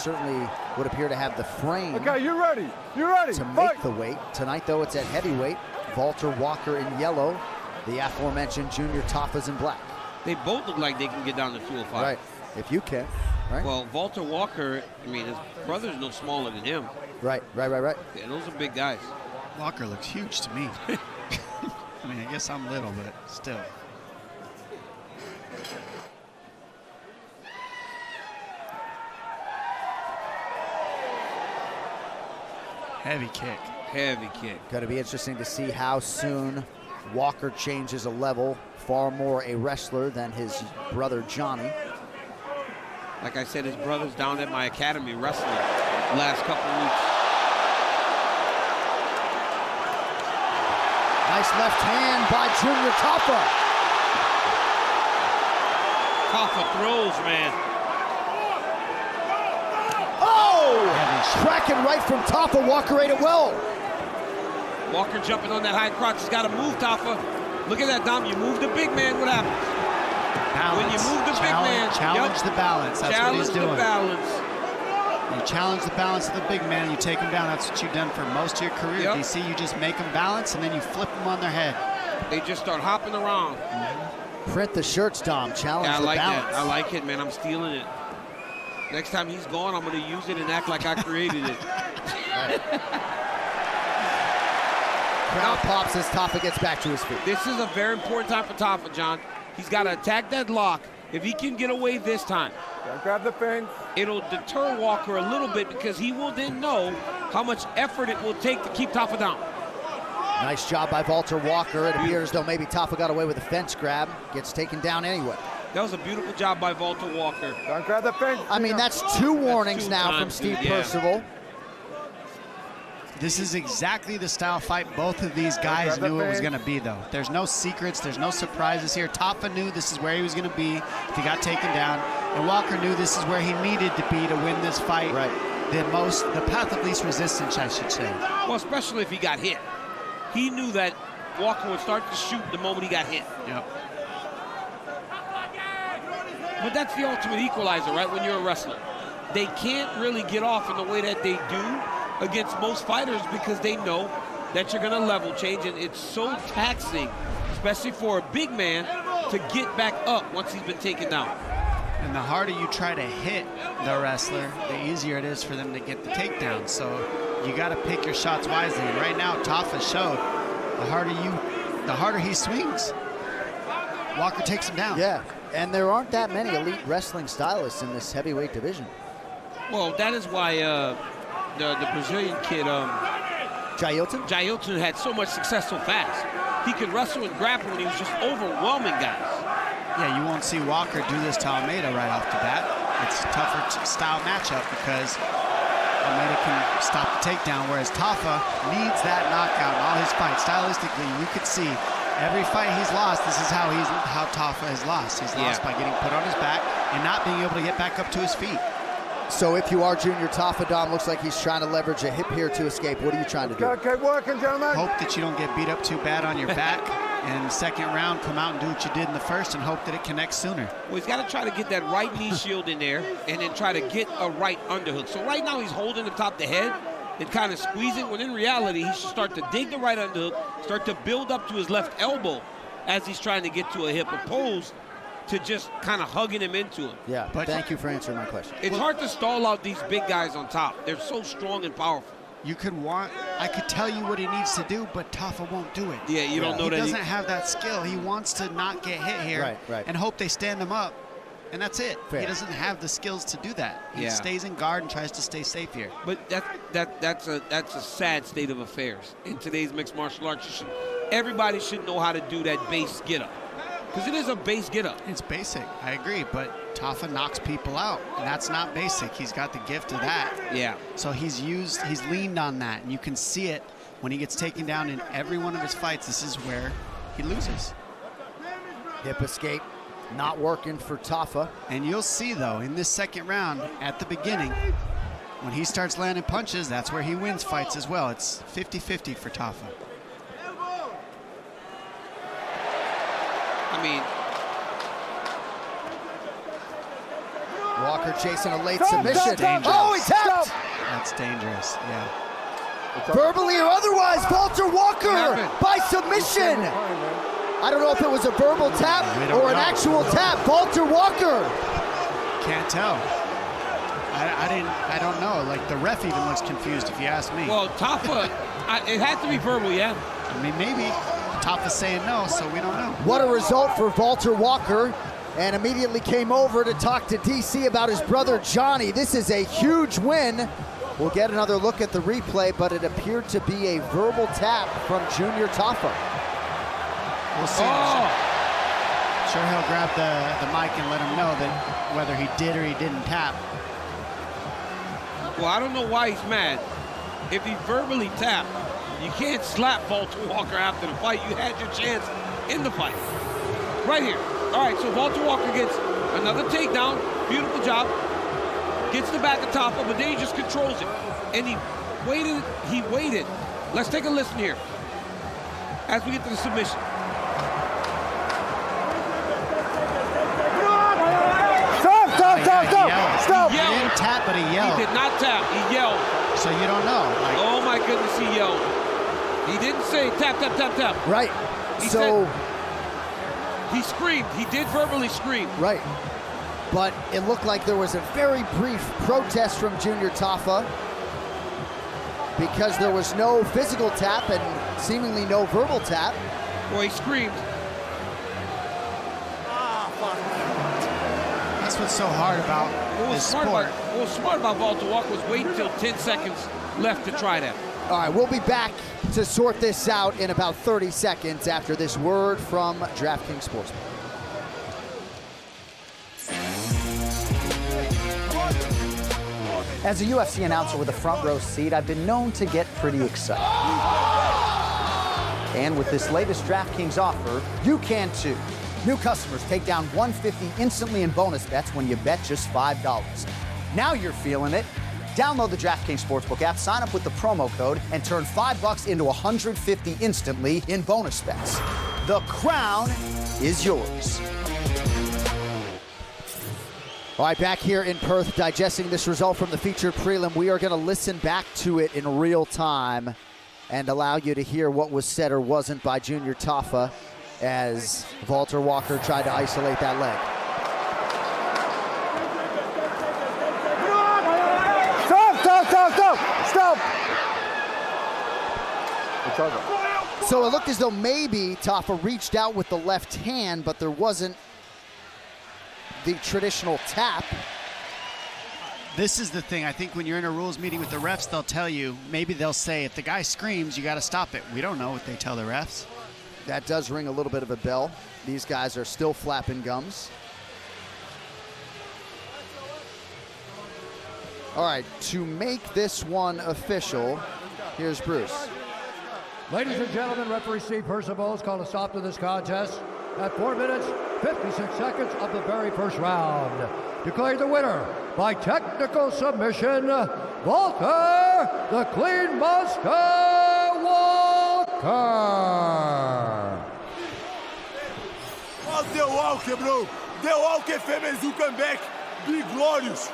certainly would appear to have the frame. Okay, you ready? You ready? To make the weight. Tonight, though, it's at heavyweight. Valter Walker in yellow. The aforementioned Junior Tafa's in black. They both look like they can get down to 205. Right, if you can. Right. Well, Valter Walker, I mean, his brother's no smaller than him. Right. Yeah, those are big guys. Walker looks huge to me. I mean, I guess I'm little, but still. Heavy kick. Heavy kick. Going to be interesting to see how soon Walker changes a level. Far more a wrestler than his brother Johnny. Like I said, his brother's down at my academy wrestling last couple of weeks. Nice left hand by Junior Tafa. Tafa throws, man. Oh! Cracking right from Tafa. Walker ate it well. Walker jumping on that high crotch. He's got to move, Tafa. Look at that, Dom. You move the big man, what happens? Balance. When you move the big man. Challenge the balance. That's what he's doing. Challenge the balance. You challenge the balance of the big man, you take him down. That's what you've done for most of your career. Yep. DC, you just make them balance, and then you flip them on their head. They just start hopping around. Print the shirts, Dom. Challenge Yeah, I the like balance. that. I like it, man. I'm stealing it. Next time he's gone, I'm going to use it and act like I created it. Crowd pops as Tafa gets back to his feet. This is a very important time for Tafa, John. He's got to attack that lock. If he can get away this time, grab the fence. It'll deter Walker a little bit because he will then know how much effort it will take to keep Tafa down. Nice job by Valter Walker. It appears though maybe Tafa got away with a fence grab. Gets taken down anyway. That was a beautiful job by Valter Walker. Don't grab the fence. I mean, that's two warnings now from Steve Percival. This is exactly the style fight both of these guys knew it was going to be, though. There's no secrets. There's no surprises here. Tafa knew this is where he was going to be if he got taken down. And Walker knew this is where he needed to be to win this fight. Right. The path of least resistance, I should say. Well, especially if he got hit. He knew that Walker would start to shoot the moment he got hit. Yep. But that's the ultimate equalizer, right, when you're a wrestler. They can't really get off in the way that they do against most fighters because they know that you're going to level change, and it's so taxing, especially for a big man, to get back up once he's been taken down. And the harder you try to hit the wrestler, the easier it is for them to get the takedown. So you got to pick your shots wisely. And right now, Tafa showed the harder he swings, Walker takes him down. Yeah, and there aren't that many elite wrestling stylists in this heavyweight division. Well, that is why the Brazilian kid, Jailton had so much success so fast. He could wrestle and grapple, and he was just overwhelming guys. Yeah, you won't see Walker do this to Almeida right off the bat. It's a tougher style matchup because Almeida can stop the takedown, whereas Tafa needs that knockout in all his fights. Stylistically, you could see every fight he's lost, this is how Tafa has lost. He's lost by getting put on his back and not being able to get back up to his feet. So if you are Junior Tafa, Dom, looks like he's trying to leverage a hip here to escape. What are you trying to do? Okay, working, gentlemen. Hope that you don't get beat up too bad on your back. And second round, come out and do what you did in the first and hope that it connects sooner. Well, he's got to try to get that right knee shield in there and then try to get a right underhook. So right now he's holding the top of the head and kind of squeezing, when in reality he should start to dig the right underhook, start to build up to his left elbow as he's trying to get to a hip, opposed to just kind of hugging him into him. Yeah, but thank you for answering my question. It's hard to stall out these big guys on top. They're so strong and powerful. I could tell you what he needs to do, but Tafa won't do it. Yeah, you don't know that he doesn't have that skill. He wants to not get hit here and hope they stand him up, and that's it. Fair. He doesn't have the skills to do that. He stays in guard and tries to stay safe here. But that's a sad state of affairs in today's mixed martial arts. Everybody should know how to do that base get-up, because it is a base get-up. It's basic, I agree, but Tafa knocks people out, and that's not basic. He's got the gift of that. Yeah. So he's leaned on that, and you can see it when he gets taken down in every one of his fights. This is where he loses. Hip escape not working for Tafa. And you'll see, though, in this second round, at the beginning, when he starts landing punches, that's where he wins fights as well. It's 50-50 for Tafa. I mean, Walker chasing a late submission. Oh, he dangerous, yeah. Verbally or otherwise, Valter Walker by submission. I don't know if it was a verbal tap or an actual tap. Valter Walker. Can't tell. I don't know. Like, the ref even looks confused, if you ask me. Well, Tafa, it had to be verbal, yeah. I mean, maybe. Tafa's saying no, so we don't know. What a result for Valter Walker, and immediately came over to talk to DC about his brother Johnny. This is a huge win. We'll get another look at the replay, but it appeared to be a verbal tap from Junior Tafa. We'll see. Sure he'll grab the mic and let him know that whether he did or he didn't tap. Well, I don't know why he's mad. If he verbally tapped, you can't slap Valter Walker after the fight. You had your chance in the fight. Right here. All right, so Valter Walker gets another takedown. Beautiful job. Gets the back of Tafa, but then he just controls it. And he waited. Let's take a listen here as we get to the submission. Stop! He didn't tap, but he yelled. He did not tap, he yelled. So you don't know. Like, Oh my goodness, he yelled. He didn't say tap, tap, tap, tap. Right. He So he screamed. He did verbally scream. right. But it looked like there was a very brief protest from Junior Tafa because there was no physical tap and seemingly no verbal tap. Well, he screamed. that's what's so hard about this sport. What was smart about Valter Walker was wait until 10 seconds left to try that. All right, we'll be back to sort this out in about 30 seconds after this word from DraftKings Sportsbook. As a UFC announcer with a front row seat, I've been known to get pretty excited. And with this latest DraftKings offer, you can too. New customers take down $150 instantly in bonus bets when you bet just $5. Now you're feeling it. Download the DraftKings Sportsbook app, sign up with the promo code, and turn $5 into $150 instantly in bonus bets. The crown is yours. All right, back here in Perth, digesting this result from the featured prelim. We are going to listen back to it in real time and allow you to hear what was said or wasn't by Junior Tafa as Valter Walker tried to isolate that leg. Stop! So it looked as though maybe Tafa reached out with the left hand, but there wasn't the traditional tap. This is the thing. I think when you're in a rules meeting with the refs, they'll tell you, maybe they'll say, if the guy screams, you got to stop it. We don't know what they tell the refs. That does ring a little bit of a bell. These guys are still flapping gums. All right, to make this one official, here's Bruce. Ladies and gentlemen, referee Steve Percival has called a stop to this contest at 4 minutes, 56 seconds of the very first round. Declared the winner by technical submission, Valter, the Clean Monster Walker. Walter Walker, bro. The Walker famous, you come back. Be glorious.